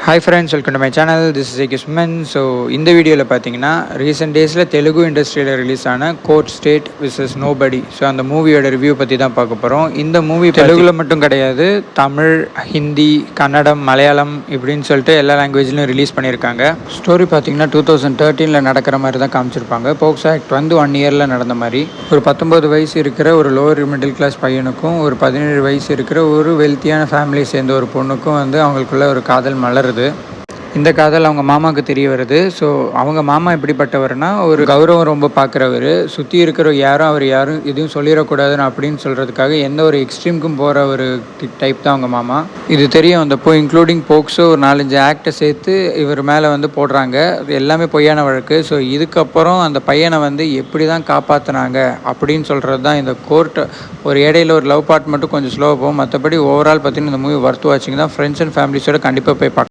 Hi friends, welcome to my channel. This is AK Suman. So இந்த வீடியோவில் பார்த்தீங்கன்னா recent டேஸில் தெலுங்கு இண்டஸ்ட்ரியில் ரிலீஸ் ஆன court state versus nobody, so அந்த மூவியோட ரிவ்யூ பற்றி தான் பார்க்க போகிறோம். இந்த மூவி தெலுங்குல மட்டும் கிடையாது, தமிழ், ஹிந்தி, கன்னடம், மலையாளம் இப்படின்னு சொல்லிட்டு எல்லா லாங்குவேஜ்லையும் ரிலீஸ் பண்ணியிருக்காங்க. ஸ்டோரி பார்த்தீங்கன்னா 2013 நடக்கிற மாதிரி தான் காமிச்சிருப்பாங்க. போக்சோ ஆக்ட் வந்து 1 இயரில் நடந்த மாதிரி. ஒரு 19 வயசு இருக்கிற ஒரு லோவர் மிடில் கிளாஸ் பையனுக்கும் ஒரு 17 வயசு இருக்கிற ஒரு வெல்த்தியான ஃபேமிலியை சேர்ந்த ஒரு பொண்ணுக்கும் வந்து அவங்களுக்குள்ள ஒரு காதல் மலருது. இந்த காதல் அவங்க மாமாவுக்கு தெரிய வருது. ஸோ அவங்க மாமா எப்படிப்பட்டவர்னா, ஒரு கௌரவம் ரொம்ப பார்க்குறவர், சுற்றி இருக்கிற அவர் யாரும் எதுவும் சொல்லிடக்கூடாதுன்னு அப்படின்னு சொல்கிறதுக்காக எந்த ஒரு எக்ஸ்ட்ரீமுக்கும் போகிற ஒரு டைப் தான் அவங்க மாமா. இது தெரியும் வந்தப்போ, இன்க்ளூடிங் போக்ஸோ ஒரு 4-5 ஆக்டை சேர்த்து இவர் மேலே வந்து போடுறாங்க. எல்லாமே பொய்யான வழக்கு. ஸோ இதுக்கப்புறம் அந்த பையனை வந்து எப்படி தான் காப்பாற்றினாங்க அப்படின்னு சொல்கிறது தான் இந்த கோர்ட். ஒரு இடையில ஒரு லவ் பார்ட் மட்டும் கொஞ்சம் ஸ்லோவாக போகும். மற்றபடி ஓவரால் பார்த்தீங்கன்னா இந்த மூவி ஒர்த் வாட்சிங் தான். ஃப்ரெண்ட்ஸ் அண்ட் ஃபேமிலிஸோட கண்டிப்பாக போய் பார்க்கலாம்.